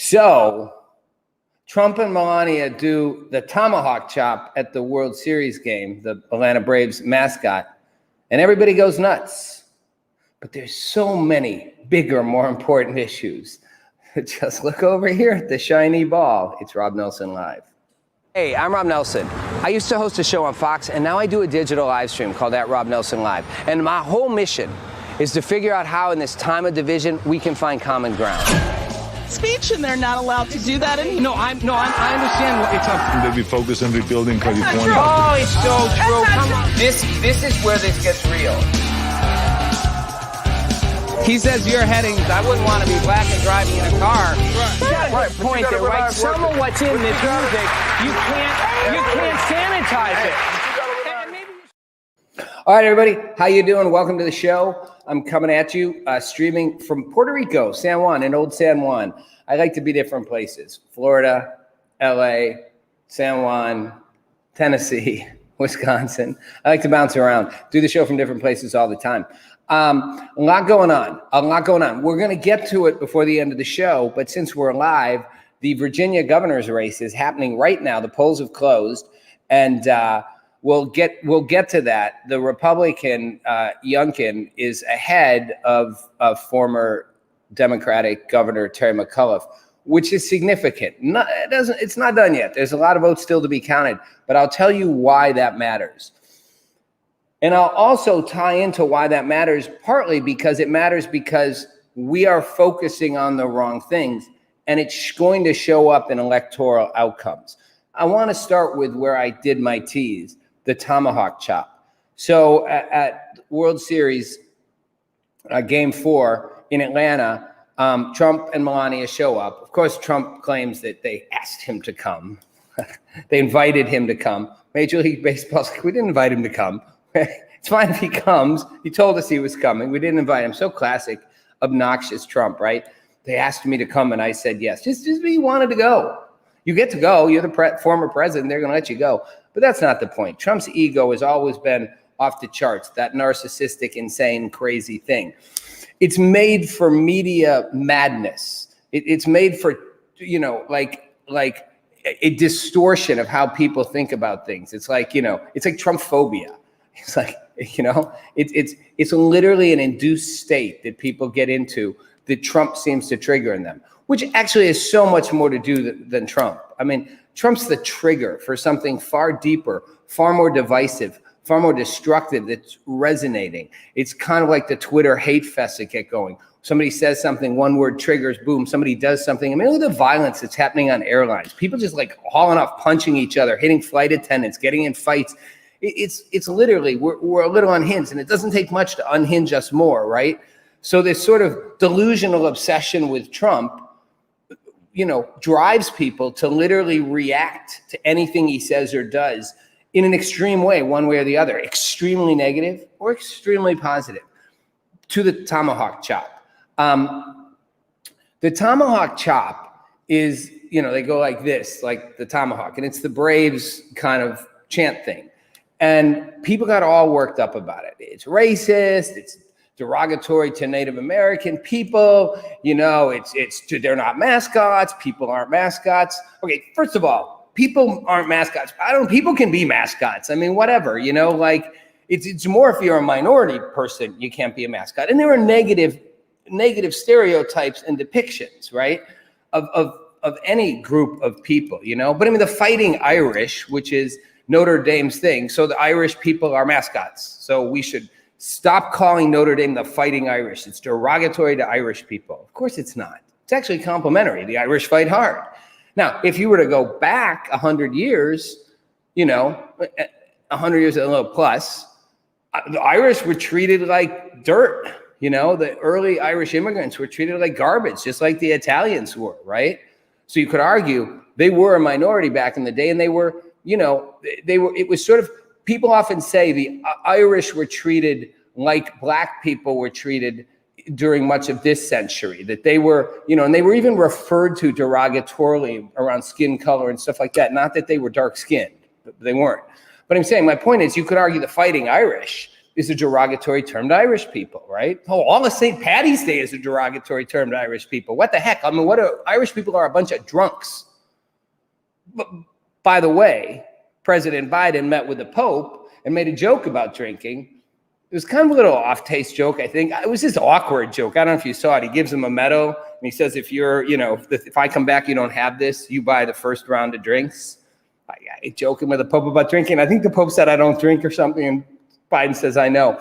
So Trump and Melania do the tomahawk chop at the World Series game, the Atlanta Braves mascot, and everybody goes nuts. But there's so many bigger, more important issues. Just look over here at the shiny ball. It's Rob Nelson Live. Hey, I'm Rob Nelson. I used to host a show on Fox, and now I do a digital live stream called That Rob Nelson Live. And my whole mission is to figure out how, in this time of division, we can find common ground. Speech, and they're not allowed to do that anymore. I understand what it's up. They be focused on rebuilding California. Oh, it's so true. Come on. This is where this gets real. He says you're heading. I wouldn't want to be black and driving in a car. Right. Point there, right? Some of what's in this music, you can't sanitize it. All right, everybody, how you doing? Welcome to the show. I'm coming at you, streaming from Puerto Rico, San Juan, in old San Juan. I like to be different places: Florida, LA, San Juan, Tennessee, Wisconsin. I like to bounce around, do the show from different places all the time. A lot going on. We're going to get to it before the end of the show, but since we're live, the Virginia governor's race is happening right now. The polls have closed, and we'll get to that. The Republican Youngkin is ahead of former Democratic Governor Terry McAuliffe, which is significant. It's not done yet. There's a lot of votes still to be counted, but I'll tell you why that matters. And I'll also tie into why that matters, partly because it matters because we are focusing on the wrong things, and it's going to show up in electoral outcomes. I want to start with where I did my tease, the tomahawk chop. So at World Series Game 4 in Atlanta, Trump and Melania show up. Of course, Trump claims that they asked him to come. They invited him to come. Major League Baseball's like, we didn't invite him to come. It's fine if he comes. He told us he was coming. We didn't invite him. So classic, obnoxious Trump, right? They asked me to come, and I said yes. Just he wanted to go. You get to go. You're the former president. They're going to let you go. But that's not the point. Trump's ego has always been off the charts, that narcissistic, insane, crazy thing. It's made for media madness. It's made for, like a distortion of how people think about things. It's like, it's like Trump phobia. It's like, it's literally an induced state that people get into that Trump seems to trigger in them, which actually has so much more to do than Trump. I mean, Trump's the trigger for something far deeper, far more divisive, far more destructive that's resonating. It's kind of like the Twitter hate fest that get going. Somebody says something, one word triggers, boom, somebody does something. I mean, look at the violence that's happening on airlines. People just like hauling off, punching each other, hitting flight attendants, getting in fights. It's literally, we're a little unhinged, and it doesn't take much to unhinge us more, right? So this sort of delusional obsession with Trump, drives people to literally react to anything he says or does in an extreme way, one way or the other, extremely negative or extremely positive, to the tomahawk chop. The tomahawk chop is, they go like this, like the tomahawk, and it's the Braves kind of chant thing. And people got all worked up about it. It's racist. It's derogatory to Native American people. They're not mascots. People aren't mascots. Okay, first of all, people aren't mascots. People can be mascots. I mean, whatever, it's more if you're a minority person, you can't be a mascot. And there are negative stereotypes and depictions, right? Of any group of people, But I mean, the Fighting Irish, which is Notre Dame's thing. So the Irish people are mascots. So we should stop calling Notre Dame the Fighting Irish. It's derogatory to Irish people. Of course it's not. It's actually complimentary. The Irish fight hard. Now, if you were to go back 100 years, 100 years and a little plus, the Irish were treated like dirt. The early Irish immigrants were treated like garbage, just like the Italians were, right? So you could argue they were a minority back in the day, and they were, it was sort of, people often say the Irish were treated like black people were treated during much of this century, that they were, and they were even referred to derogatorily around skin color and stuff like that. Not that they were dark skinned, but they weren't. But I'm saying, my point is, you could argue the Fighting Irish is a derogatory term to Irish people, right? Oh, all of St. Paddy's Day is a derogatory term to Irish people. What the heck? I mean, Irish people are a bunch of drunks. But by the way, President Biden met with the Pope and made a joke about drinking. It was kind of a little off-taste joke, I think. It was just an awkward joke. I don't know if you saw it. He gives him a medal, and he says, if I come back, you don't have this, you buy the first round of drinks. I joking with the Pope about drinking. I think the Pope said, I don't drink or something, and Biden says, I know.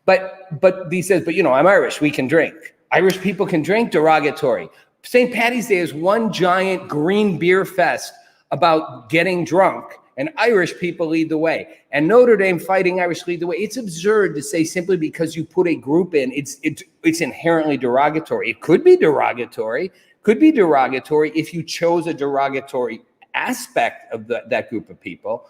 But he says, but I'm Irish, we can drink. Irish people can drink, derogatory. St. Paddy's Day is one giant green beer fest about getting drunk, and Irish people lead the way. And Notre Dame Fighting Irish lead the way. It's absurd to say simply because you put a group in, it's inherently derogatory. It could be derogatory if you chose a derogatory aspect of that group of people.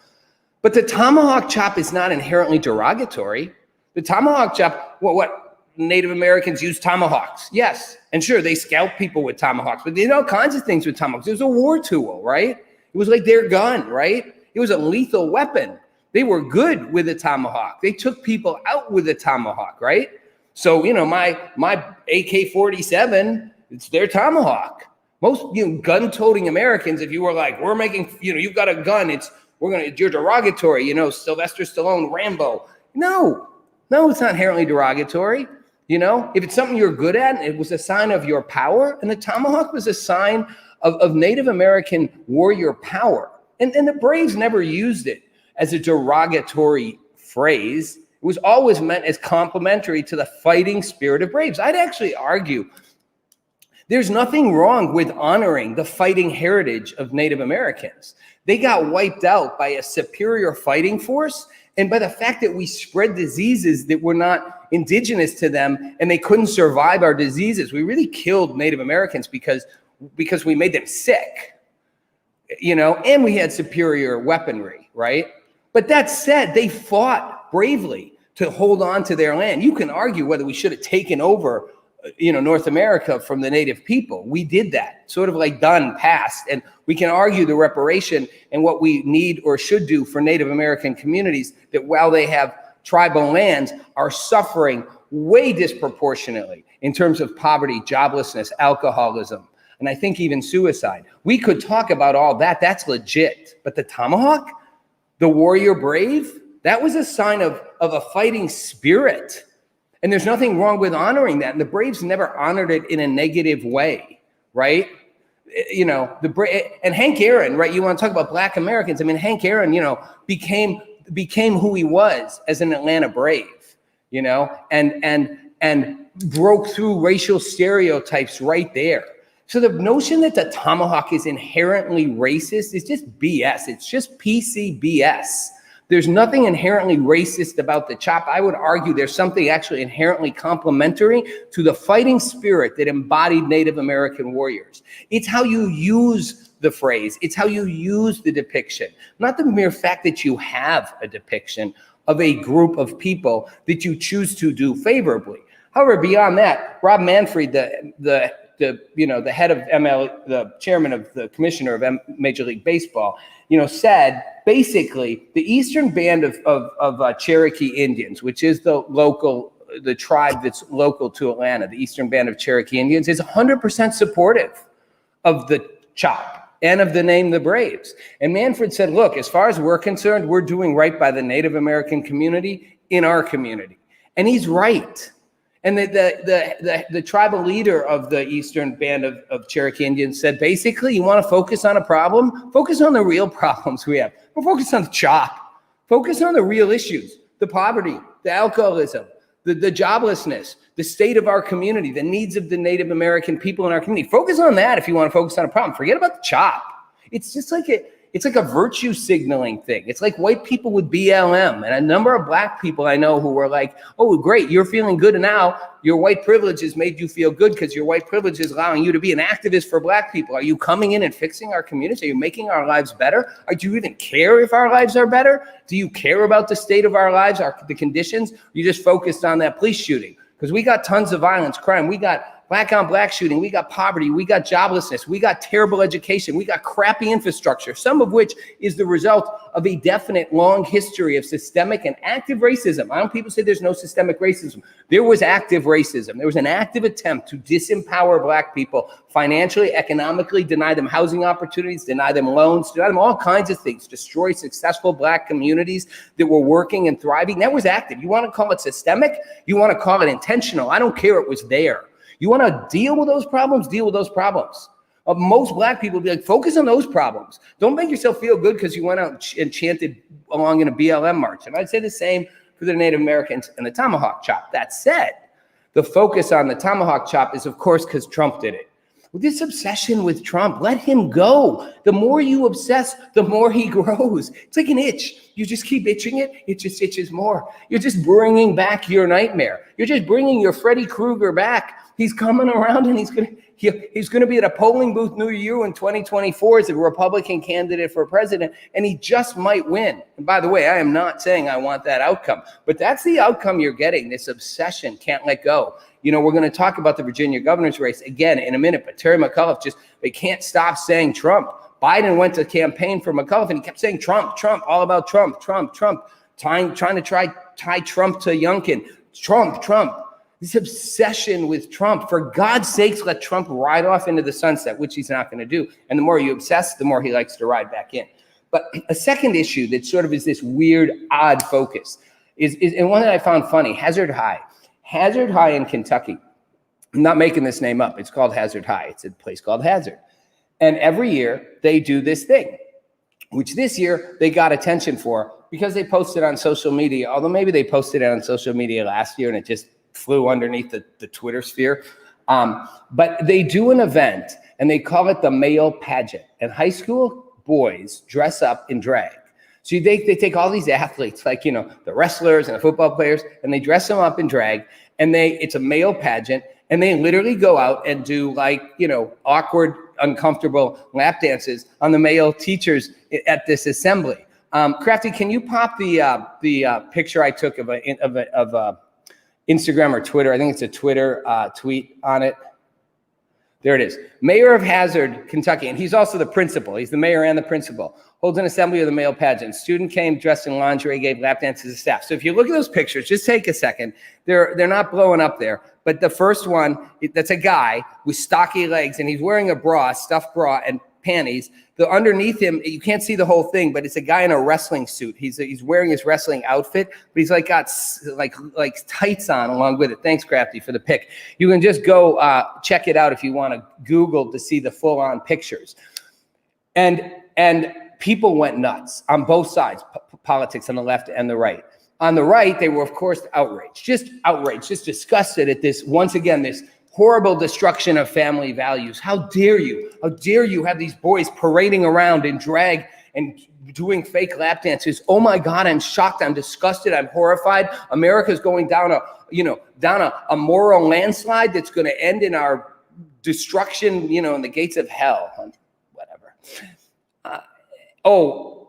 But the tomahawk chop is not inherently derogatory. The tomahawk chop, what Native Americans use tomahawks. Yes. And sure, they scalp people with tomahawks, but they did all kinds of things with tomahawks. It was a war tool, right? It was like their gun, right? It was a lethal weapon. They were good with a tomahawk. They took people out with a tomahawk, right? So, my AK-47, it's their tomahawk. Most gun-toting Americans, if you were like, we're making, you've got a gun, you're derogatory, Sylvester Stallone, Rambo. No, it's not inherently derogatory. If it's something you're good at, it was a sign of your power, and the tomahawk was a sign of Native American warrior power. And the Braves never used it as a derogatory phrase. It was always meant as complimentary to the fighting spirit of Braves. I'd actually argue there's nothing wrong with honoring the fighting heritage of Native Americans. They got wiped out by a superior fighting force and by the fact that we spread diseases that were not indigenous to them and they couldn't survive our diseases. We really killed Native Americans because we made them sick, and we had superior weaponry, right? But that said, they fought bravely to hold on to their land. You can argue whether we should have taken over North America from the native people. We did that, sort of like done, past. And we can argue the reparation and what we need or should do for Native American communities that while they have tribal lands are suffering way disproportionately in terms of poverty, joblessness, alcoholism, and I think even suicide. We could talk about all that. That's legit. But the tomahawk, the warrior brave, that was a sign of a fighting spirit. And there's nothing wrong with honoring that. And the Braves never honored it in a negative way, right? And Hank Aaron, right? You want to talk about Black Americans. I mean, Hank Aaron, became who he was as an Atlanta Brave, and broke through racial stereotypes right there. So the notion that the tomahawk is inherently racist is just BS. It's just PC BS. There's nothing inherently racist about the chop. I would argue there's something actually inherently complementary to the fighting spirit that embodied Native American warriors. It's how you use the phrase. It's how you use the depiction, not the mere fact that you have a depiction of a group of people that you choose to do favorably. However, beyond that, Rob Manfred, the head of the chairman of the commissioner of Major League Baseball, said basically the Eastern Band of Cherokee Indians, which is the tribe that's local to Atlanta, the Eastern Band of Cherokee Indians, is 100% supportive of the chop and of the name the Braves. And Manfred said, look, as far as we're concerned, we're doing right by the Native American community in our community. And he's right. And the tribal leader of the Eastern Band of Cherokee Indians said, basically, you want to focus on a problem? Focus on the real problems we have. Don't focus on the chop. Focus on the real issues, the poverty, the alcoholism, the joblessness, the state of our community, the needs of the Native American people in our community. Focus on that if you want to focus on a problem. Forget about the chop. It's just like it's like a virtue signaling thing. It's like white people with BLM, and a number of Black people I know who were like, oh, great, you're feeling good now. Your white privilege has made you feel good because your white privilege is allowing you to be an activist for Black people. Are you coming in and fixing our community? Are you making our lives better? Or do you even care if our lives are better? Do you care about the state of our lives, the conditions? Or you just focused on that police shooting? Because we got tons of violence, crime. We got black on black shooting. We got poverty. We got joblessness. We got terrible education. We got crappy infrastructure, some of which is the result of a definite long history of systemic and active racism. I don't people say there's no systemic racism. There was active racism. There was an active attempt to disempower black people financially, economically, deny them housing opportunities, deny them loans, deny them all kinds of things, destroy successful black communities that were working and thriving. That was active. You want to call it systemic? You want to call it intentional? I don't care. It was there. You want to deal with those problems? Deal with those problems. Most black people be like, focus on those problems. Don't make yourself feel good because you went out and chanted along in a BLM march. And I'd say the same for the Native Americans and the tomahawk chop. That said, the focus on the tomahawk chop is, of course, because Trump did it. With this obsession with Trump, let him go. The more you obsess, the more he grows. It's like an itch. You just keep itching it, it just itches more. You're just bringing back your nightmare. You're just bringing your Freddy Krueger back. He's coming around and he's gonna be at a polling booth near you in 2024 as a Republican candidate for president, and he just might win. And by the way, I am not saying I want that outcome, but that's the outcome you're getting. This obsession, can't let go. You know, we're going to talk about the Virginia governor's race again in a minute, but Terry McAuliffe they can't stop saying Trump. Biden went to campaign for McAuliffe and he kept saying Trump, Trump, all about Trump, Trump, Trump, trying to tie Trump to Youngkin, Trump, Trump. This obsession with Trump, for God's sakes, let Trump ride off into the sunset, which he's not going to do. And the more you obsess, the more he likes to ride back in. But a second issue that sort of is this weird, odd focus is and one that I found funny, Hazard High. Hazard High in Kentucky. I'm not making this name up. It's called Hazard High. It's a place called Hazard. And every year they do this thing, which this year they got attention for because they posted on social media, although maybe they posted it on social media last year and it just flew underneath the Twitter sphere. But they do an event and they call it the male pageant. And high school boys dress up in drag. So they take all these athletes, like, you know, the wrestlers and the football players, and they dress them up in drag, and it's a male pageant, and they literally go out and do, like, you know, awkward, uncomfortable lap dances on the male teachers at this assembly. Crafty, can you pop the picture I took of Instagram or Twitter? I think it's a Twitter tweet on it. There it is. Mayor of Hazard, Kentucky, and he's also the principal. He's the mayor and the principal. Holds an assembly of the male pageant. Student came dressed in lingerie, gave lap dances to staff. So if you look at those pictures, just take a second. They're not blowing up there. But the first one, that's a guy with stocky legs, and he's wearing a bra, stuffed bra, and panties. Underneath him, you can't see the whole thing, but it's a guy in a wrestling suit. He's wearing his wrestling outfit, but he's like got like tights on along with it. Thanks, Crafty, for the pic. You can just go check it out if you want to Google to see the full-on pictures. And people went nuts on both sides, politics on the left and the right. On the right, they were, of course, outraged, just disgusted at this, once again, this horrible destruction of family values. How dare you? How dare you have these boys parading around in drag and doing fake lap dances? Oh my God, I'm shocked. I'm disgusted. I'm horrified. America's going down a moral landslide that's going to end in our destruction, in the gates of hell. Whatever.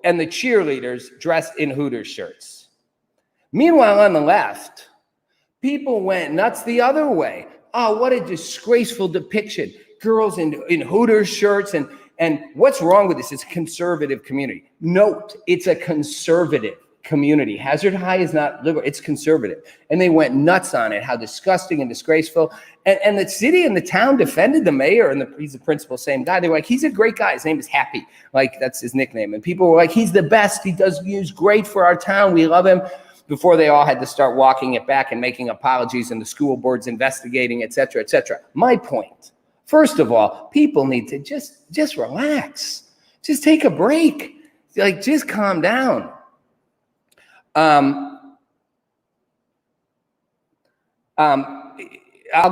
And the cheerleaders dressed in Hooters shirts. Meanwhile, on the left, people went nuts the other way. Oh, what a disgraceful depiction. Girls in Hooters shirts. And what's wrong with this? It's a conservative community. Note, it's a conservative community. Hazard High is not liberal. It's conservative. And they went nuts on it, how disgusting and disgraceful. And the city and the town defended the mayor, and he's the principal, same guy. They were like, he's a great guy. His name is Happy. Like, that's his nickname. And people were like, he's the best. He's great for our town. We love him. Before they all had to start walking it back and making apologies and the school board's investigating, et cetera, et cetera. My point, first of all, people need to just relax. Just take a break. Like, just calm down. I'll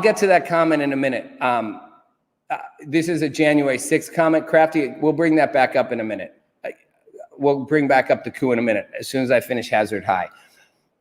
get to that comment in a minute. This is a January 6th comment. Crafty, we'll bring that back up in a minute. We'll bring back up the coup in a minute as soon as I finish Hazard High.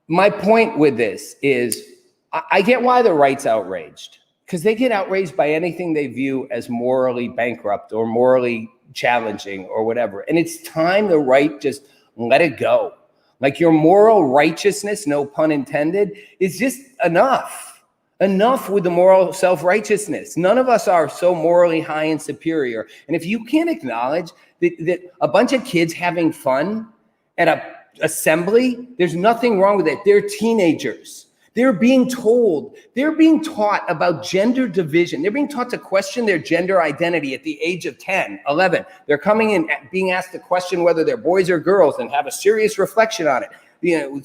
My point with this is I get why the right's outraged, because they get outraged by anything they view as morally bankrupt or morally challenging or whatever. And it's time the right just let it go. Like, your moral righteousness, no pun intended, is just enough. Enough with the moral self-righteousness. None of us are so morally high and superior. And if you can't acknowledge that a bunch of kids having fun at a assembly, there's nothing wrong with it. They're teenagers. They're being taught about gender division. They're being taught to question their gender identity at the age of 10, 11. They're coming in being asked to question whether they're boys or girls and have a serious reflection on it. You know,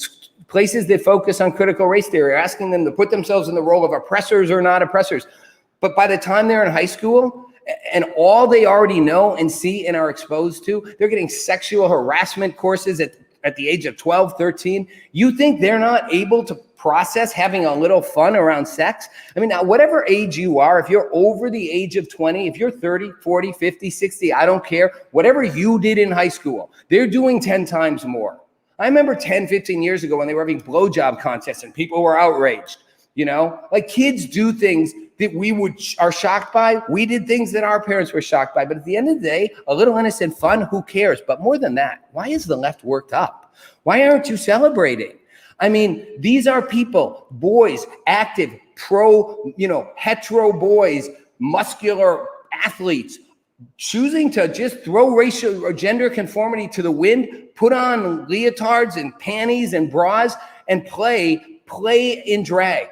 places that focus on critical race theory are asking them to put themselves in the role of oppressors or not oppressors. But by the time they're in high school, and all they already know and see and are exposed to, they're getting sexual harassment courses at the age of 12, 13. You think they're not able to process having a little fun around sex? I mean, now, whatever age you are, if you're over the age of 20, if you're 30, 40, 50, 60, I don't care. Whatever you did in high school, they're doing 10 times more. I remember 10, 15 years ago when they were having blowjob contests and people were outraged, you know? Like, kids do things that we are shocked by. We did things that our parents were shocked by. But at the end of the day, a little innocent fun, who cares? But more than that, why is the left worked up? Why aren't you celebrating? I mean, these are people, boys, active, hetero boys, muscular athletes, choosing to just throw racial or gender conformity to the wind, put on leotards and panties and bras and play in drag.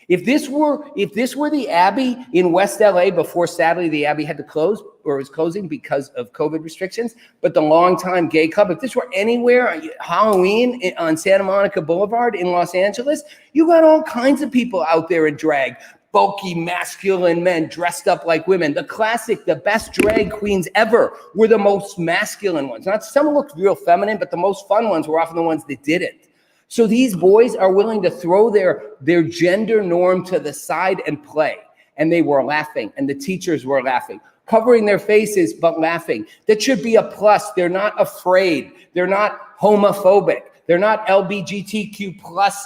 If this were the Abbey in West LA before, sadly, the Abbey had to close or was closing because of COVID restrictions, but the longtime gay club, if this were anywhere, Halloween on Santa Monica Boulevard in Los Angeles, you got all kinds of people out there in drag, bulky, masculine men dressed up like women. The classic, the best drag queens ever were the most masculine ones. Not some looked real feminine, but the most fun ones were often the ones that didn't. So these boys are willing to throw their gender norm to the side and play. And they were laughing, and the teachers were laughing, covering their faces, but laughing. That should be a plus. They're not afraid. They're not homophobic. They're not LGBTQ plus,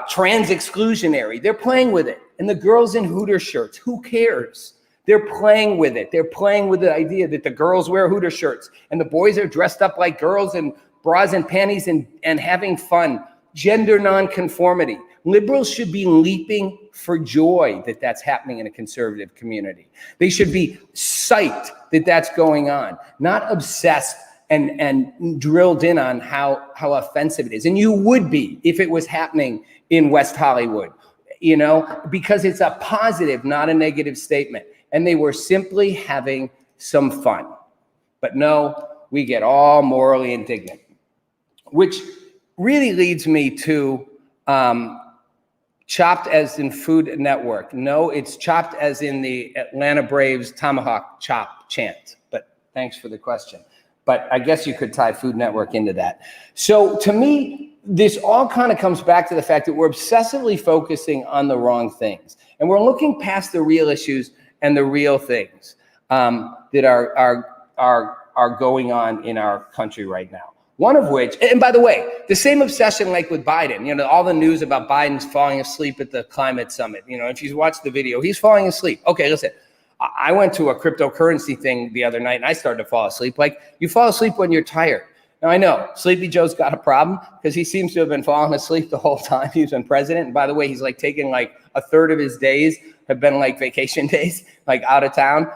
trans exclusionary. They're playing with it. And the girls in Hooter shirts, who cares? They're playing with it. They're playing with the idea that the girls wear Hooter shirts and the boys are dressed up like girls and bras and panties and having fun. Gender nonconformity. Liberals should be leaping for joy that that's happening in a conservative community. They should be psyched that that's going on, not obsessed and drilled in on how offensive it is. And you would be if it was happening in West Hollywood, because it's a positive, not a negative statement. And they were simply having some fun. But no, we get all morally indignant, which really leads me to chopped as in Food Network. No, it's chopped as in the Atlanta Braves tomahawk chop chant. But thanks for the question. But I guess you could tie Food Network into that. So to me, this all kind of comes back to the fact that we're obsessively focusing on the wrong things. And we're looking past the real issues and the real things that are going on in our country right now. One of which, and by the way, the same obsession like with Biden, all the news about Biden's falling asleep at the climate summit. If you watch the video, he's falling asleep. Okay, listen, I went to a cryptocurrency thing the other night and I started to fall asleep. Like, you fall asleep when you're tired. Now, I know Sleepy Joe's got a problem because he seems to have been falling asleep the whole time he's been president. And by the way, he's like taking like a third of his days have been like vacation days, like out of town,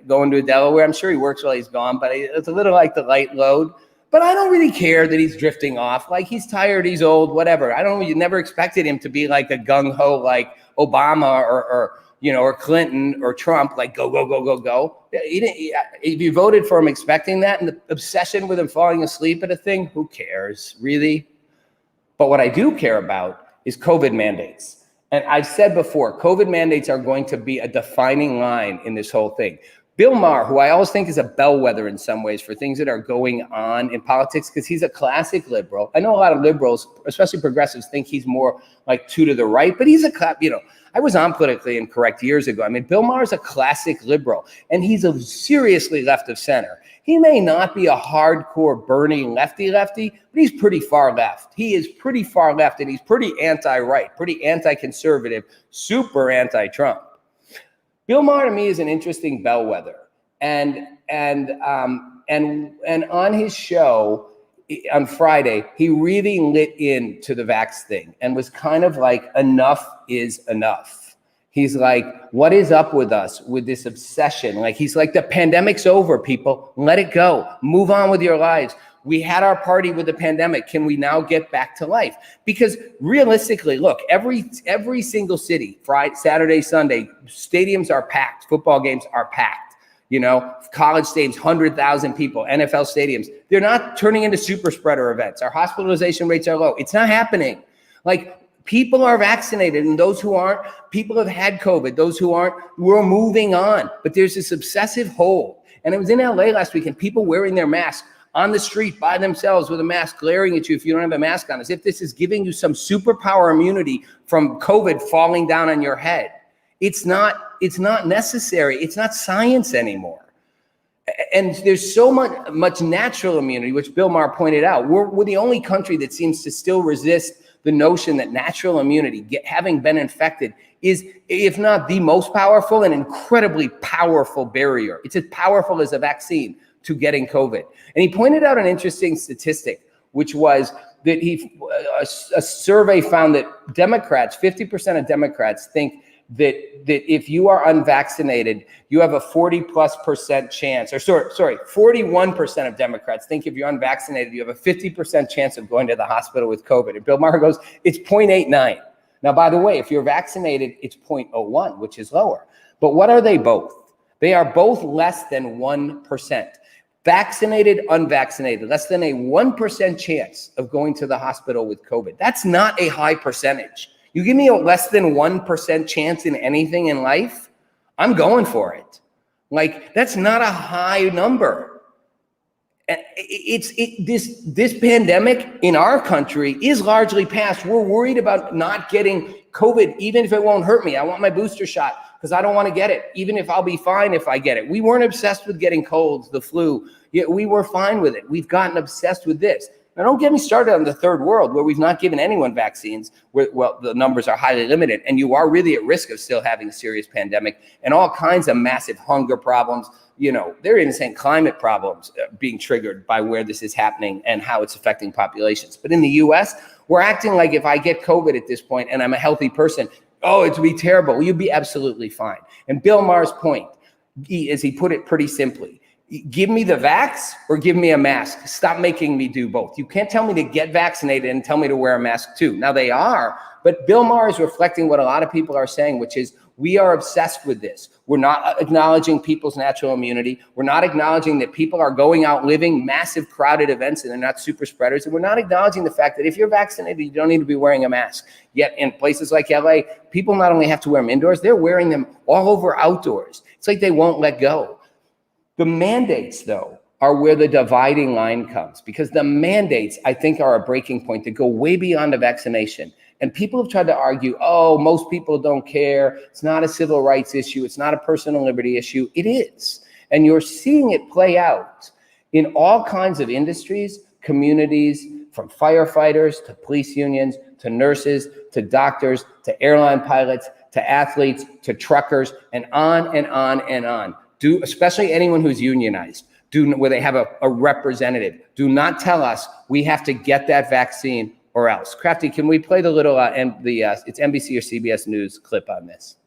going to Delaware. I'm sure he works while he's gone, but it's a little like the light load. But I don't really care that he's drifting off. Like, he's tired, he's old, whatever. You never expected him to be like a gung-ho like Obama or Clinton or Trump, like go, go, go, go, go. If you voted for him expecting that and the obsession with him falling asleep at a thing, who cares, really? But what I do care about is COVID mandates. And I've said before, COVID mandates are going to be a defining line in this whole thing. Bill Maher, who I always think is a bellwether in some ways for things that are going on in politics, because he's a classic liberal. I know a lot of liberals, especially progressives, think he's more like to the right, but he's I was on Politically Incorrect years ago. I mean, Bill Maher is a classic liberal, and he's a seriously left of center. He may not be a hardcore Bernie lefty, but he's pretty far left. He is pretty far left, and he's pretty anti-right, pretty anti-conservative, super anti-Trump. Bill Maher to me is an interesting bellwether, and on his show, on Friday, he really lit into the vax thing and was kind of like, enough is enough. He's like, what is up with us with this obsession? Like, he's like, the pandemic's over, people. Let it go. Move on with your lives. We had our party with the pandemic. Can we now get back to life? Because realistically, look, every single city, Friday, Saturday, Sunday, stadiums are packed. Football games are packed. You know, college stadiums, 100,000 people, NFL stadiums. They're not turning into super spreader events. Our hospitalization rates are low. It's not happening. Like, people are vaccinated, and those who aren't, people have had COVID. Those who aren't, we're moving on. But there's this obsessive hold. And it was in LA last week, and people wearing their masks on the street by themselves with a mask, glaring at you if you don't have a mask on, as if this is giving you some superpower immunity from COVID falling down on your head. It's not necessary. It's not science anymore. And there's so much natural immunity, which Bill Maher pointed out. We're the only country that seems to still resist the notion that natural immunity, having been infected, is, if not the most powerful, an incredibly powerful barrier. It's as powerful as a vaccine to getting COVID. And he pointed out an interesting statistic, which was that a survey found that Democrats, 50% of Democrats think that if you are unvaccinated, you have a 40+% chance, or sorry, 41% of Democrats think if you're unvaccinated, you have a 50% chance of going to the hospital with COVID. And Bill Maher goes, it's 0.89. Now, by the way, if you're vaccinated, it's 0.01, which is lower. But what are they both? They are both less than 1%. Vaccinated, unvaccinated, less than a 1% chance of going to the hospital with COVID. That's not a high percentage. You give me a less than 1% chance in anything in life, I'm going for it. Like, that's not a high number. This pandemic in our country is largely past. We're worried about not getting COVID, even if it won't hurt me. I want my booster shot because I don't want to get it, even if I'll be fine if I get it. We weren't obsessed with getting colds, the flu. Yeah, we were fine with it. We've gotten obsessed with this. Now, don't get me started on the third world where we've not given anyone vaccines, where, well, the numbers are highly limited, and you are really at risk of still having a serious pandemic and all kinds of massive hunger problems. You know, they're even saying climate problems being triggered by where this is happening and how it's affecting populations. But in the US, we're acting like if I get COVID at this point and I'm a healthy person, oh, it would be terrible. Well, you'd be absolutely fine. And Bill Maher's point, as he put it pretty simply, give me the vax or give me a mask. Stop making me do both. You can't tell me to get vaccinated and tell me to wear a mask too. Now they are, but Bill Maher is reflecting what a lot of people are saying, which is we are obsessed with this. We're not acknowledging people's natural immunity. We're not acknowledging that people are going out living massive crowded events and they're not super spreaders. And we're not acknowledging the fact that if you're vaccinated, you don't need to be wearing a mask. Yet in places like LA, people not only have to wear them indoors, they're wearing them all over outdoors. It's like they won't let go. The mandates, though, are where the dividing line comes, because the mandates, I think, are a breaking point that go way beyond the vaccination. And people have tried to argue, oh, most people don't care. It's not a civil rights issue. It's not a personal liberty issue. It is. And you're seeing it play out in all kinds of industries, communities, from firefighters to police unions, to nurses, to doctors, to airline pilots, to athletes, to truckers, and on and on and on. Especially anyone who's unionized, where they have a representative. Do not tell us we have to get that vaccine or else. Crafty, can we play the little, it's NBC or CBS News clip on this?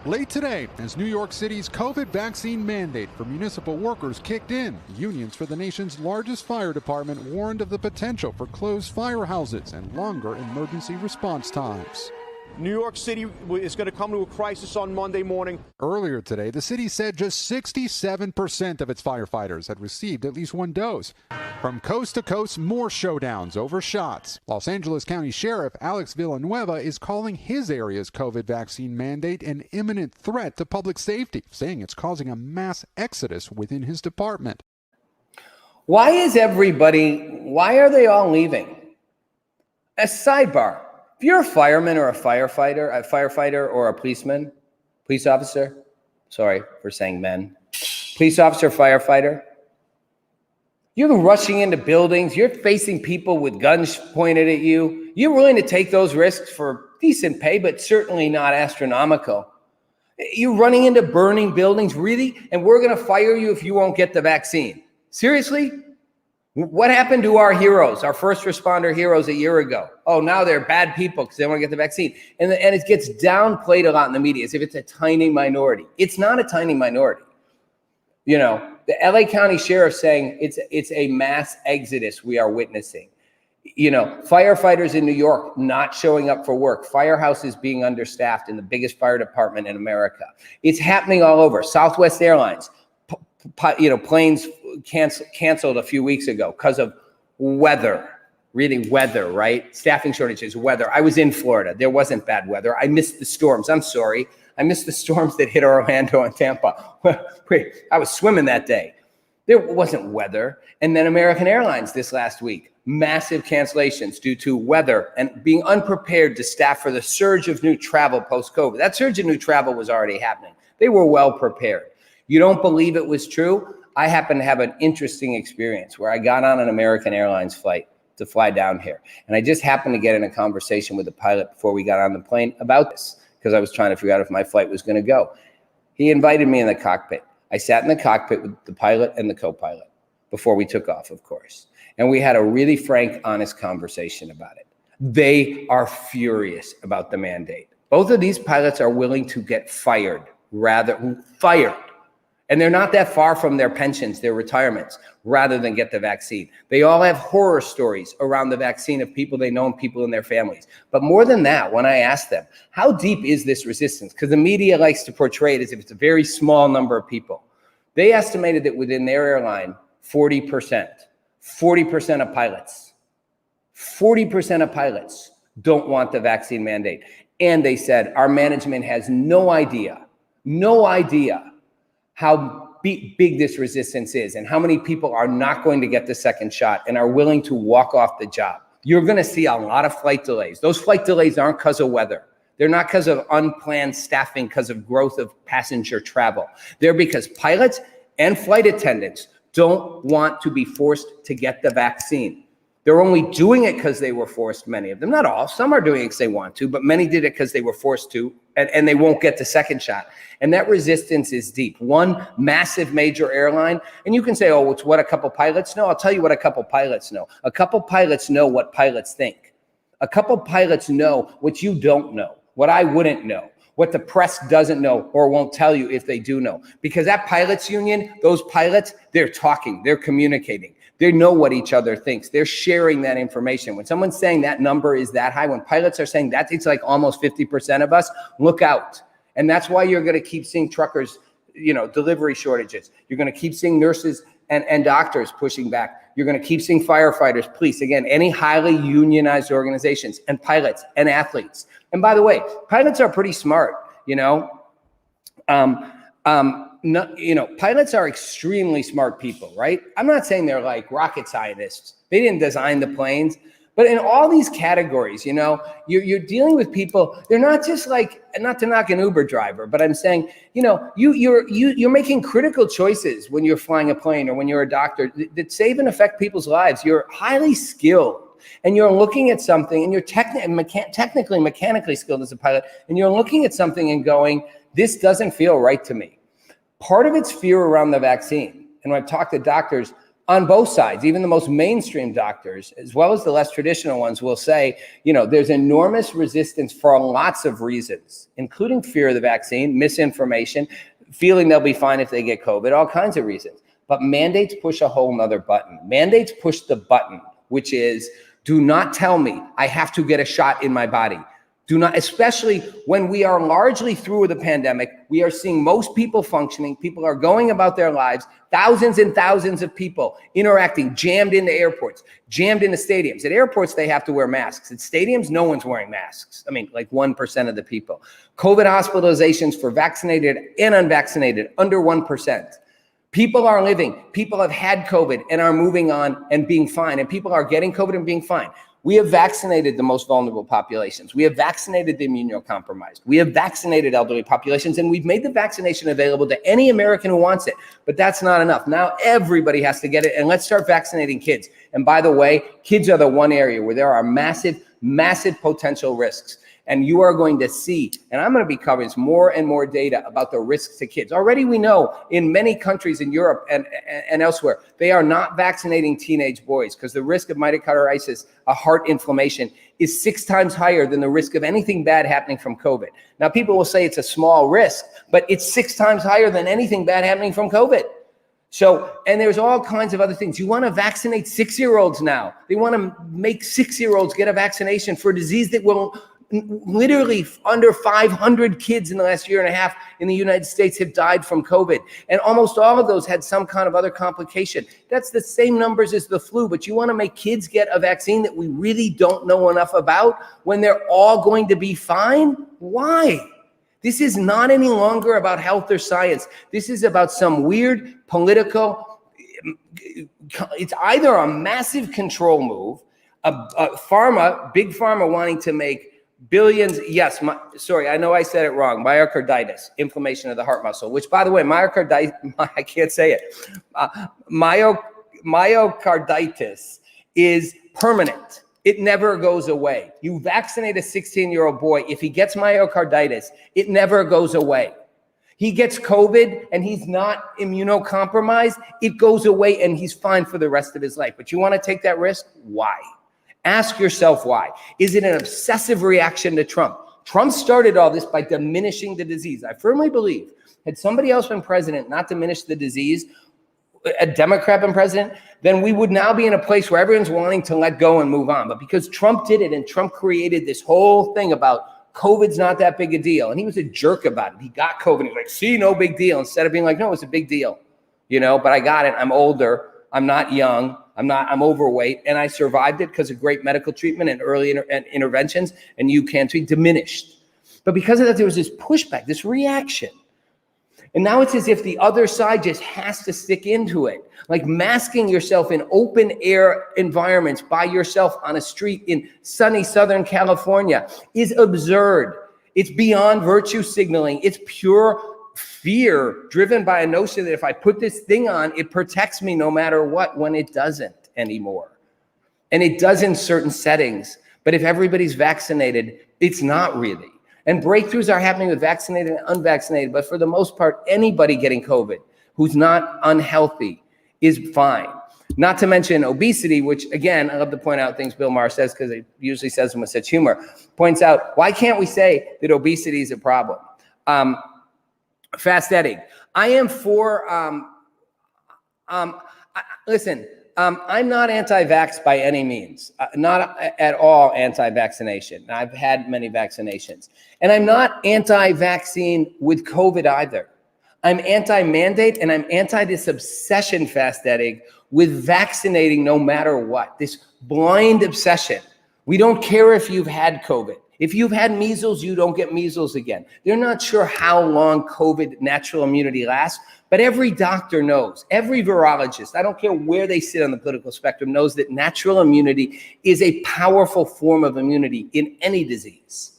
Late today, as New York City's COVID vaccine mandate for municipal workers kicked in, unions for the nation's largest fire department warned of the potential for closed firehouses and longer emergency response times. New York City is going to come to a crisis on Monday morning. Earlier today, the city said just 67% of its firefighters had received at least one dose. From coast to coast, more showdowns over shots. Los Angeles County Sheriff Alex Villanueva is calling his area's COVID vaccine mandate an imminent threat to public safety, saying it's causing a mass exodus within his department. Why are they all leaving? A sidebar. If you're a fireman or a firefighter or a police officer, sorry for saying men, police officer, firefighter, you're rushing into buildings, you're facing people with guns pointed at you, you're willing to take those risks for decent pay, but certainly not astronomical. You're running into burning buildings, really? And we're going to fire you if you won't get the vaccine. Seriously? What happened to our heroes, our first responder heroes a year ago? Oh, now they're bad people because they want to get the vaccine. And it gets downplayed a lot in the media as if it's a tiny minority. It's not a tiny minority. You know, the LA County Sheriff saying it's a mass exodus we are witnessing. You know, firefighters in New York not showing up for work, firehouses being understaffed in the biggest fire department in America. It's happening all over. Southwest Airlines, planes canceled a few weeks ago because of weather, really weather, right? Staffing shortages, weather. I was in Florida. There wasn't bad weather. I missed the storms. I'm sorry. I missed the storms that hit Orlando and Tampa. Wait, I was swimming that day. There wasn't weather. And then American Airlines this last week, massive cancellations due to weather and being unprepared to staff for the surge of new travel post-COVID. That surge of new travel was already happening. They were well prepared. You don't believe it was true? I happen to have an interesting experience where I got on an American Airlines flight to fly down here. And I just happened to get in a conversation with the pilot before we got on the plane about this because I was trying to figure out if my flight was going to go. He invited me in the cockpit. I sat in the cockpit with the pilot and the co-pilot before we took off, of course. And we had a really frank, honest conversation about it. They are furious about the mandate. Both of these pilots are willing to get fired. And they're not that far from their pensions, their retirements, rather than get the vaccine. They all have horror stories around the vaccine of people they know and people in their families. But more than that, when I asked them, how deep is this resistance? Because the media likes to portray it as if it's a very small number of people. They estimated that within their airline, 40% of pilots don't want the vaccine mandate. And they said, our management has no idea how big this resistance is and how many people are not going to get the second shot and are willing to walk off the job. You're going to see a lot of flight delays. Those flight delays aren't because of weather. They're not because of unplanned staffing, because of growth of passenger travel. They're because pilots and flight attendants don't want to be forced to get the vaccine. They're only doing it because they were forced, many of them. Not all. Some are doing it because they want to, but many did it because they were forced to, and they won't get the second shot. And that resistance is deep. One massive major airline, and you can say, oh, it's what a couple pilots know. I'll tell you what a couple pilots know. A couple pilots know what pilots think. A couple pilots know what you don't know, what I wouldn't know, what the press doesn't know or won't tell you if they do know. Because that pilots union, those pilots, they're talking, they're communicating. They know what each other thinks. They're sharing that information. When someone's saying that number is that high, when pilots are saying that it's like almost 50% of us, look out. And that's why you're going to keep seeing truckers, delivery shortages. You're going to keep seeing nurses and doctors pushing back. You're going to keep seeing firefighters, police, again, any highly unionized organizations, and pilots and athletes. And by the way, pilots are pretty smart, pilots are extremely smart people, right? I'm not saying they're like rocket scientists. They didn't design the planes. But in all these categories, you're dealing with people. They're not just like, not to knock an Uber driver, but I'm saying, you're making critical choices when you're flying a plane or when you're a doctor that save and affect people's lives. You're highly skilled. And you're looking at something, and you're technically, mechanically skilled as a pilot, and you're looking at something and going, this doesn't feel right to me. Part of it's fear around the vaccine. And when I've talked to doctors on both sides, even the most mainstream doctors, as well as the less traditional ones, will say, there's enormous resistance for lots of reasons, including fear of the vaccine, misinformation, feeling they'll be fine if they get COVID, all kinds of reasons. But mandates push a whole nother button. Mandates push the button, which is, do not tell me I have to get a shot in my body. Do not, especially when we are largely through with the pandemic, we are seeing most people functioning. People are going about their lives, thousands and thousands of people interacting, jammed into airports, jammed into stadiums. At airports, they have to wear masks. At stadiums, no one's wearing masks. I mean, like 1% of the people. COVID hospitalizations for vaccinated and unvaccinated, under 1%. People are living, people have had COVID and are moving on and being fine. And people are getting COVID and being fine. We have vaccinated the most vulnerable populations. We have vaccinated the immunocompromised. We have vaccinated elderly populations, and we've made the vaccination available to any American who wants it. But that's not enough. Now everybody has to get it, and let's start vaccinating kids. And by the way, kids are the one area where there are massive, massive potential risks. And you are going to see, and I'm going to be covering more and more data about the risks to kids. Already we know in many countries in Europe and elsewhere, they are not vaccinating teenage boys because the risk of myocarditis, a heart inflammation, is 6 times higher than the risk of anything bad happening from COVID. Now, people will say it's a small risk, but it's 6 times higher than anything bad happening from COVID. So, and there's all kinds of other things. You want to vaccinate 6-year-olds now. They want to make 6-year-olds get a vaccination for a disease that will literally under 500 kids in the last year and a half in the United States have died from COVID. And almost all of those had some kind of other complication. That's the same numbers as the flu, but you want to make kids get a vaccine that we really don't know enough about when they're all going to be fine? Why? This is not any longer about health or science. This is about some weird political, it's either a massive control move, big pharma wanting to make billions. Yes, sorry, I know I said it wrong. Myocarditis, inflammation of the heart muscle, which, by the way, myocarditis, I can't say it. Myocarditis is permanent. It never goes away. You vaccinate a 16-year-old boy, if he gets myocarditis, it never goes away. He gets COVID and he's not immunocompromised, it goes away and he's fine for the rest of his life. But you want to take that risk? Why? Ask yourself why. Is it an obsessive reaction to Trump? Trump started all this by diminishing the disease. I firmly believe, had somebody else been president, not diminished the disease, a Democrat been president, then we would now be in a place where everyone's wanting to let go and move on. But because Trump did it and Trump created this whole thing about COVID's not that big a deal. And he was a jerk about it. He got COVID. He's like, see, no big deal. Instead of being like, no, it's a big deal, but I got it. I'm older. I'm not young. I'm overweight. And I survived it because of great medical treatment and early interventions. And you can't be diminished. But because of that, there was this pushback, this reaction. And now it's as if the other side just has to stick into it. Like masking yourself in open air environments by yourself on a street in sunny Southern California is absurd. It's beyond virtue signaling. It's pure fear driven by a notion that if I put this thing on, it protects me no matter what, when it doesn't anymore. And it does in certain settings. But if everybody's vaccinated, it's not really. And breakthroughs are happening with vaccinated and unvaccinated. But for the most part, anybody getting COVID who's not unhealthy is fine. Not to mention obesity, which, again, I love to point out things Bill Maher says because he usually says them with such humor, points out, why can't we say that obesity is a problem? Fasting. I am for, listen, I'm not anti-vax by any means, not at all anti-vaccination. I've had many vaccinations. And I'm not anti-vaccine with COVID either. I'm anti-mandate and I'm anti this obsession, Fast Eddie, with vaccinating no matter what, this blind obsession. We don't care if you've had COVID. If you've had measles, you don't get measles again. They're not sure how long COVID natural immunity lasts, but every doctor knows, every virologist, I don't care where they sit on the political spectrum, knows that natural immunity is a powerful form of immunity in any disease,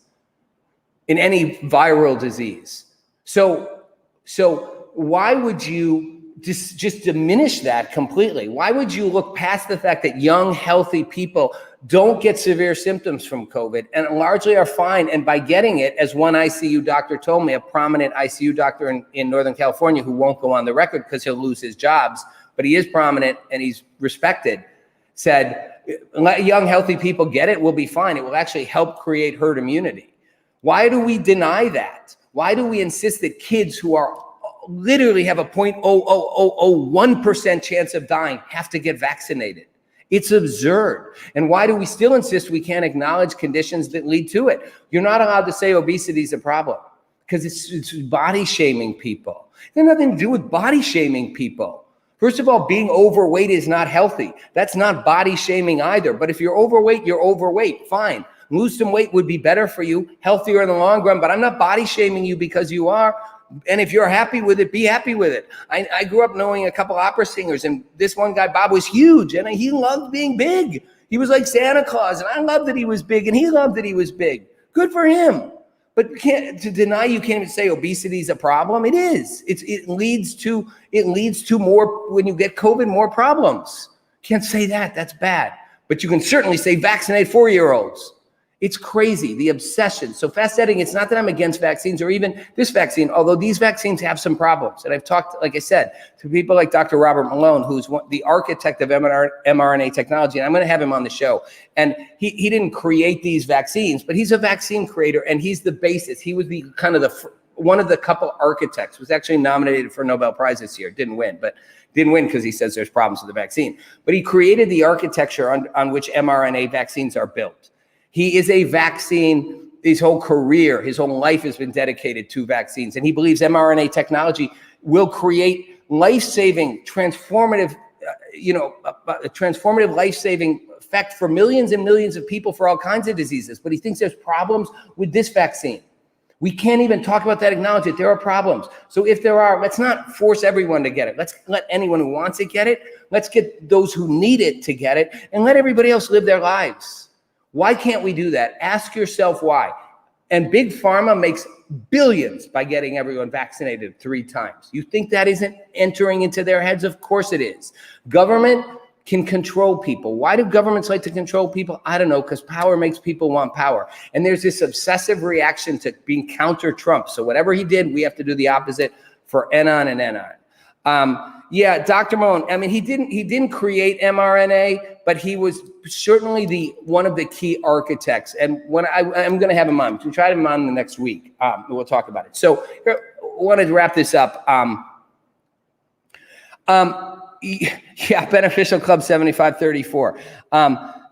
in any viral disease. So why would you just diminish that completely? Why would you look past the fact that young, healthy people don't get severe symptoms from COVID and largely are fine? And by getting it, as one ICU doctor told me, a prominent ICU doctor in Northern California who won't go on the record because he'll lose his jobs, but he is prominent and he's respected, said, let young, healthy people get it, we'll be fine. It will actually help create herd immunity. Why do we deny that? Why do we insist that kids who are literally have a 0.00001% chance of dying have to get vaccinated? It's absurd. And why do we still insist we can't acknowledge conditions that lead to it? You're not allowed to say obesity is a problem because it's body shaming people. It has nothing to do with body shaming people. First of all, being overweight is not healthy. That's not body shaming either. But if you're overweight, you're overweight. Fine. Lose some weight would be better for you, healthier in the long run. But I'm not body shaming you because you are. And if you're happy with it, be happy with it. I grew up knowing a couple opera singers, and this one guy, Bob, was huge, and he loved being big. He was like Santa Claus, and I loved that he was big, and he loved that he was big. Good for him. But to deny you can't even say obesity is a problem. It is. It leads to more, when you get COVID, more problems. Can't say that. That's bad. But you can certainly say vaccinate 4-year-olds. It's crazy, the obsession. So fast editing, it's not that I'm against vaccines or even this vaccine, although these vaccines have some problems. And I've talked, like I said, to people like Dr. Robert Malone, who's the architect of mRNA technology, and I'm going to have him on the show. And he didn't create these vaccines, but he's a vaccine creator, and he's the basis. He was the kind of one of the couple architects, was actually nominated for a Nobel Prize this year, didn't win because he says there's problems with the vaccine. But he created the architecture on which mRNA vaccines are built. He is a vaccine, his whole career, his whole life has been dedicated to vaccines. And he believes mRNA technology will create life-saving, transformative, a transformative life-saving effect for millions and millions of people for all kinds of diseases. But he thinks there's problems with this vaccine. We can't even talk about that, acknowledge it. There are problems. So if there are, let's not force everyone to get it. Let's let anyone who wants it get it. Let's get those who need it to get it, and let everybody else live their lives. Why can't we do that? Ask yourself why. And Big Pharma makes billions by getting everyone vaccinated 3 times. You think that isn't entering into their heads? Of course it is. Government can control people. Why do governments like to control people? I don't know, because power makes people want power. And there's this obsessive reaction to being counter-Trump. So whatever he did, we have to do the opposite for Enon and Enon. Yeah, Dr. Malone, I mean, he didn't create mRNA, but he was certainly one of the key architects. And when I'm going to have him on, we'll try him on the next week. We'll talk about it. So I wanted to wrap this up. Yeah, Beneficial Club 7534.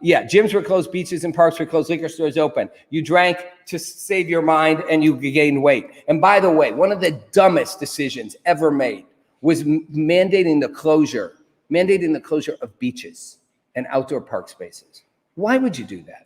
Yeah, gyms were closed, beaches and parks were closed, liquor stores open. You drank to save your mind and you gained weight. And by the way, one of the dumbest decisions ever made was mandating the closure of beaches and outdoor park spaces. Why would you do that?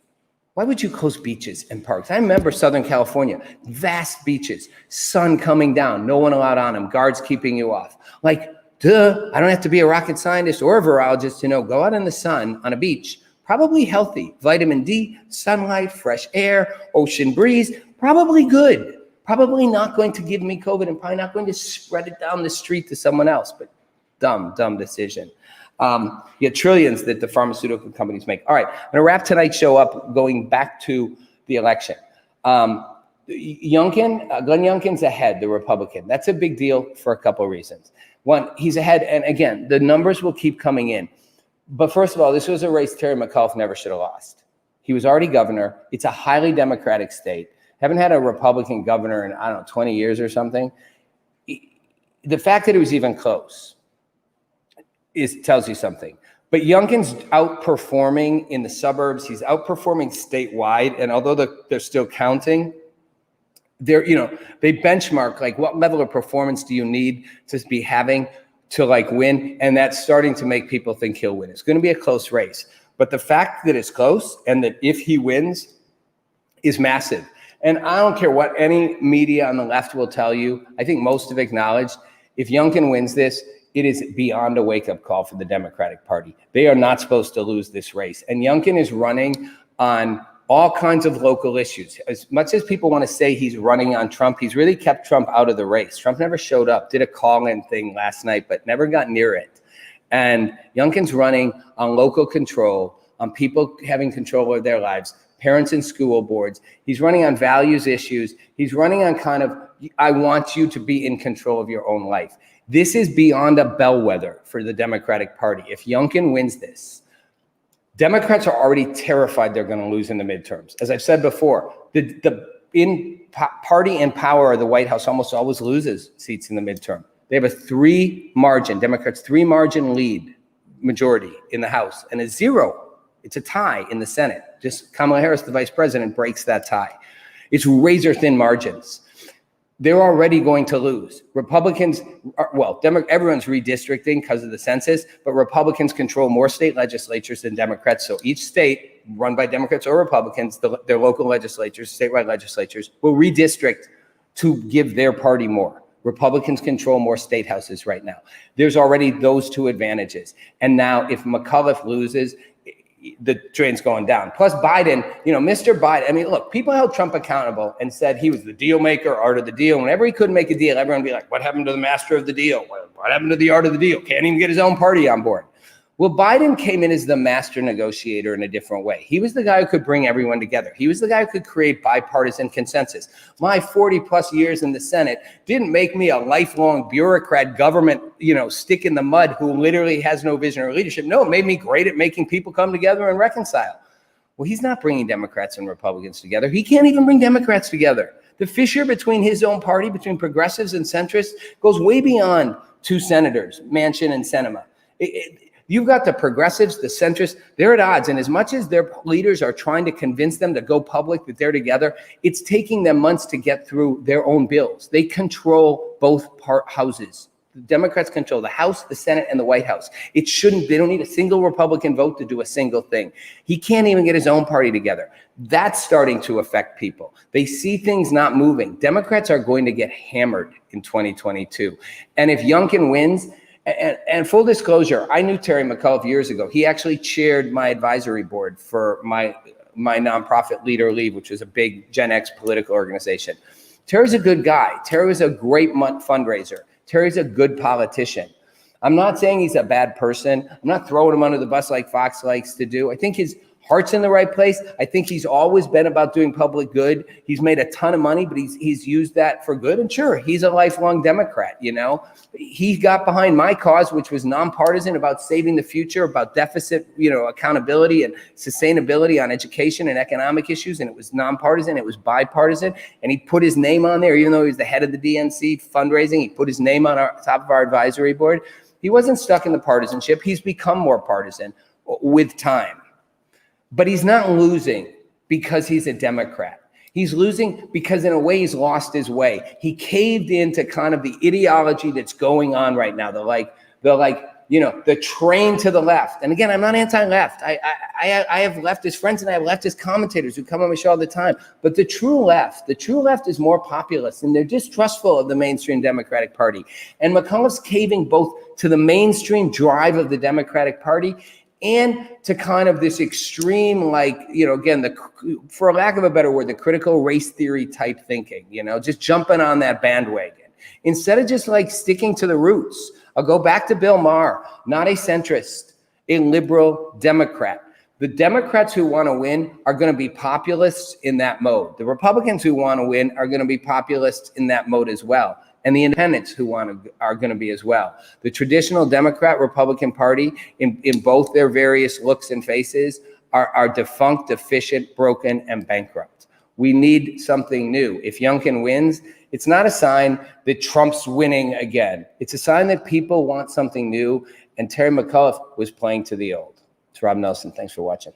Why would you close beaches and parks? I remember Southern California, vast beaches, sun coming down, no one allowed on them, guards keeping you off. Like, duh, I don't have to be a rocket scientist or a virologist to know, go out in the sun on a beach, probably healthy, vitamin D, sunlight, fresh air, ocean breeze, probably good. Probably not going to give me COVID and probably not going to spread it down the street to someone else, but dumb decision. Yeah, trillions that the pharmaceutical companies make. All right, I'm gonna wrap tonight's show up going back to the election. Glenn Youngkin's ahead, the Republican. That's a big deal for a couple of reasons. One, he's ahead, and again, the numbers will keep coming in. But first of all, this was a race Terry McAuliffe never should have lost. He was already governor. It's a highly Democratic state. Haven't had a Republican governor in, 20 years or something. The fact that it was even close tells you something. But Youngkin's outperforming in the suburbs. He's outperforming statewide. And although they're still counting, they benchmark, like, what level of performance do you need to be having to win? And that's starting to make people think he'll win. It's going to be a close race. But the fact that it's close and that if he wins is massive. And I don't care what any media on the left will tell you. I think most have acknowledged if Youngkin wins this, it is beyond a wake-up call for the Democratic Party. They are not supposed to lose this race. And Youngkin is running on all kinds of local issues. As much as people want to say he's running on Trump, he's really kept Trump out of the race. Trump never showed up, did a call-in thing last night, but never got near it. And Youngkin's running on local control, on people having control of their lives, parents and school boards. He's running on values issues. He's running on kind of, I want you to be in control of your own life. This is beyond a bellwether for the Democratic Party. If Youngkin wins this, Democrats are already terrified they're going to lose in the midterms. As I've said before, the party in power, the White House, almost always loses seats in the midterm. They have a 3-margin, Democrats 3-margin lead majority in the House and a 0. It's a tie in the Senate. Just Kamala Harris, the vice president, breaks that tie. It's razor-thin margins. They're already going to lose. Republicans, everyone's redistricting because of the census, but Republicans control more state legislatures than Democrats. So each state, run by Democrats or Republicans, their local legislatures, statewide legislatures, will redistrict to give their party more. Republicans control more state houses right now. There's already those 2 advantages. And now if McAuliffe loses, the train's going down. Plus Biden, Mr. Biden, I mean, look, people held Trump accountable and said he was the deal maker, art of the deal. Whenever he couldn't make a deal, everyone would be like, what happened to the master of the deal? What happened to the art of the deal? Can't even get his own party on board. Well, Biden came in as the master negotiator in a different way. He was the guy who could bring everyone together. He was the guy who could create bipartisan consensus. My 40 plus years in the Senate didn't make me a lifelong bureaucrat, government, stick in the mud who literally has no vision or leadership. No, it made me great at making people come together and reconcile. Well, he's not bringing Democrats and Republicans together. He can't even bring Democrats together. The fissure between his own party, between progressives and centrists, goes way beyond two senators, Manchin and Sinema. You've got the progressives, the centrists, they're at odds. And as much as their leaders are trying to convince them to go public that they're together, it's taking them months to get through their own bills. They control both houses. The Democrats control the House, the Senate, and the White House. They don't need a single Republican vote to do a single thing. He can't even get his own party together. That's starting to affect people. They see things not moving. Democrats are going to get hammered in 2022. And if Youngkin wins, and full disclosure, I knew Terry McAuliffe years ago. He actually chaired my advisory board for my nonprofit Leader Leave, which was a big Gen X political organization. Terry's a good guy. Terry was a great fundraiser. Terry's a good politician. I'm not saying he's a bad person. I'm not throwing him under the bus like Fox likes to do. I think his heart's in the right place. I think he's always been about doing public good. He's made a ton of money, but he's used that for good. And sure, he's a lifelong Democrat, He got behind my cause, which was nonpartisan, about saving the future, about deficit, accountability and sustainability on education and economic issues. And it was nonpartisan, it was bipartisan. And he put his name on there, even though he was the head of the DNC fundraising, he put his name on top of our advisory board. He wasn't stuck in the partisanship. He's become more partisan with time. But he's not losing because he's a Democrat. He's losing because in a way he's lost his way. He caved into kind of the ideology that's going on right now. The train to the left. And again, I'm not anti-left. I have leftist friends and I have leftist commentators who come on my show all the time. But the true left is more populist and they're distrustful of the mainstream Democratic Party. And McAuliffe's caving both to the mainstream drive of the Democratic Party and to kind of this extreme, again, for lack of a better word, the critical race theory type thinking, just jumping on that bandwagon. Instead of just sticking to the roots, I'll go back to Bill Maher, not a centrist, a liberal Democrat. The Democrats who want to win are going to be populists in that mode. The Republicans who want to win are going to be populists in that mode as well. And the independents are going to be as well. The traditional Democrat-Republican Party, in both their various looks and faces, are defunct, deficient, broken, and bankrupt. We need something new. If Youngkin wins, it's not a sign that Trump's winning again. It's a sign that people want something new, and Terry McAuliffe was playing to the old. It's Rob Nelson. Thanks for watching.